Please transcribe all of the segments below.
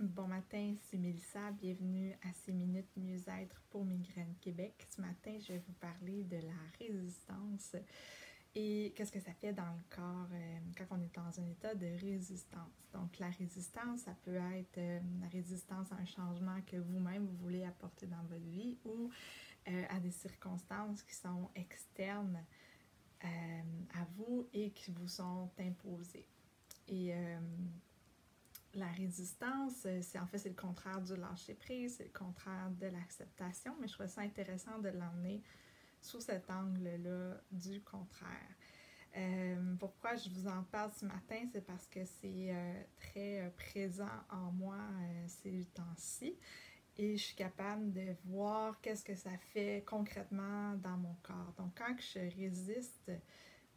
Bon matin, c'est Mélissa. Bienvenue à 6 minutes mieux-être pour Migraine Québec. Ce matin, je vais vous parler de la résistance et qu'est-ce que ça fait dans le corps quand on est dans un état de résistance. Donc, la résistance, ça peut être la résistance à un changement que vous-même vous voulez apporter dans votre vie ou à des circonstances qui sont externes à vous et qui vous sont imposées. Et la résistance, c'est le contraire du lâcher-prise, c'est le contraire de l'acceptation, mais je trouve ça intéressant de l'emmener sous cet angle-là du contraire. Pourquoi je vous en parle ce matin, c'est parce que c'est très présent en moi ces temps-ci et je suis capable de voir qu'est-ce que ça fait concrètement dans mon corps. Donc quand je résiste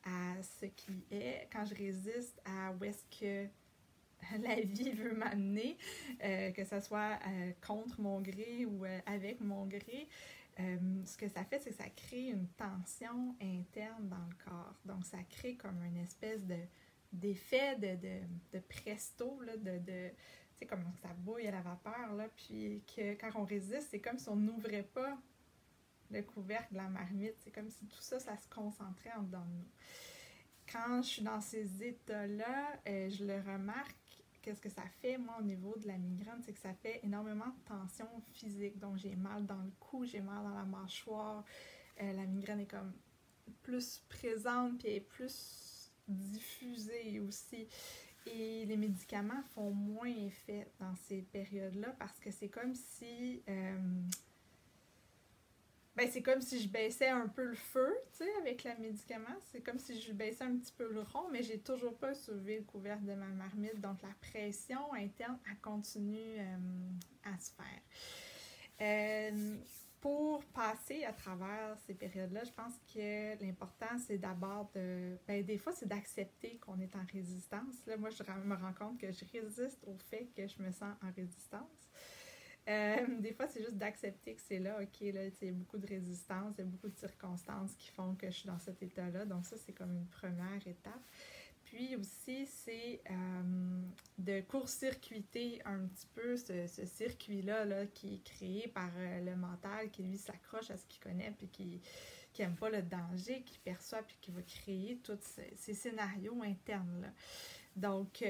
à ce qui est, quand je résiste à où est-ce que la vie veut m'amener, que ce soit contre mon gré ou avec mon gré, ce que ça fait, c'est que ça crée une tension interne dans le corps. Donc, ça crée comme une espèce d'effet de presto, là, tu sais, comme ça bouille à la vapeur, là, puis que quand on résiste, c'est comme si on n'ouvrait pas le couvercle de la marmite. C'est comme si tout ça, ça se concentrait en dedans de nous. Quand je suis dans ces états-là, je le remarque. Qu'est-ce que ça fait, moi, au niveau de la migraine, c'est que ça fait énormément de tension physique. Donc, j'ai mal dans le cou, j'ai mal dans la mâchoire. La migraine est comme plus présente, puis elle est plus diffusée aussi. Et les médicaments font moins effet dans ces périodes-là parce que c'est comme si... c'est comme si je baissais un peu le feu, tu sais, avec le médicament. C'est comme si je baissais un petit peu le rond, mais j'ai toujours pas soulevé le couvercle de ma marmite. Donc, la pression interne, elle continue à se faire. Pour passer à travers ces périodes-là, je pense que l'important, c'est d'abord des fois, c'est d'accepter qu'on est en résistance. Là, moi, je me rends compte que je résiste au fait que je me sens en résistance. Des fois, c'est juste d'accepter que c'est là, ok, là, il y a beaucoup de résistance, il y a beaucoup de circonstances qui font que je suis dans cet état-là. Donc ça, c'est comme une première étape. Puis aussi, c'est de court-circuiter un petit peu ce circuit-là là, qui est créé par le mental, qui lui s'accroche à ce qu'il connaît, puis qui n'aime pas le danger, qui perçoit, puis qui va créer tous ces scénarios internes-là. Donc,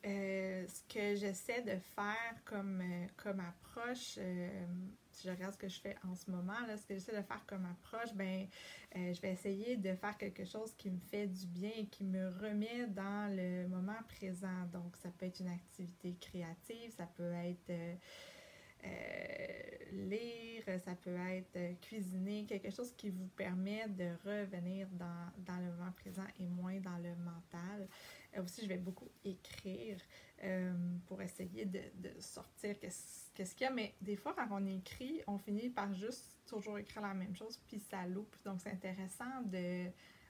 ce que j'essaie de faire comme approche, si je regarde ce que je fais en ce moment, là, ce que j'essaie de faire comme approche, je vais essayer de faire quelque chose qui me fait du bien et qui me remet dans le moment présent. Donc, ça peut être une activité créative, ça peut être lire, ça peut être cuisiner, quelque chose qui vous permet de revenir dans le moment présent et moins dans le mental. Aussi, je vais beaucoup écrire pour essayer de sortir qu'est-ce qu'il y a, mais des fois, quand on écrit, on finit par juste toujours écrire la même chose, puis ça loupe. Donc, c'est intéressant de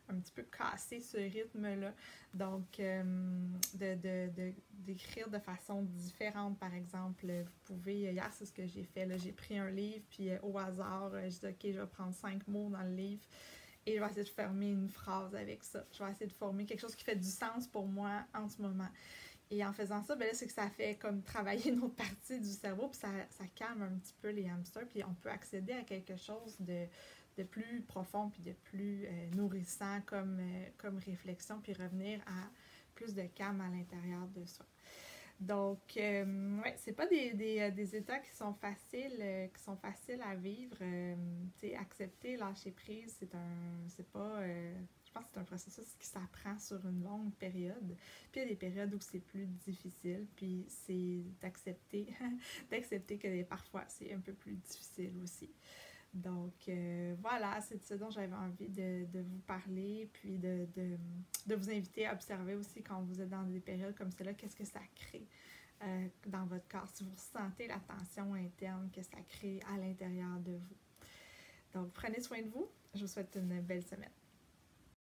un petit peu casser ce rythme-là. Donc, d'écrire de façon différente, par exemple. Vous pouvez, hier, c'est ce que j'ai fait. Là, j'ai pris un livre, puis au hasard, je dis, ok, je vais prendre 5 mots dans le livre et je vais essayer de former une phrase avec ça. Je vais essayer de former quelque chose qui fait du sens pour moi en ce moment. Et en faisant ça, là, c'est que ça fait comme travailler une autre partie du cerveau, puis ça calme un petit peu les hamsters, puis on peut accéder à quelque chose de plus profond, puis de plus nourrissant comme réflexion, puis revenir à plus de calme à l'intérieur de soi. Donc, c'est pas des états qui sont faciles à vivre. Accepter, lâcher prise, c'est pas... je pense que c'est un processus qui s'apprend sur une longue période. Puis il y a des périodes où c'est plus difficile, puis c'est d'accepter que parfois c'est un peu plus difficile aussi. Donc, voilà, c'est de ce dont j'avais envie de vous parler, puis de vous inviter à observer aussi quand vous êtes dans des périodes comme celle-là, qu'est-ce que ça crée dans votre corps, si vous ressentez la tension interne que ça crée à l'intérieur de vous. Donc, prenez soin de vous. Je vous souhaite une belle semaine.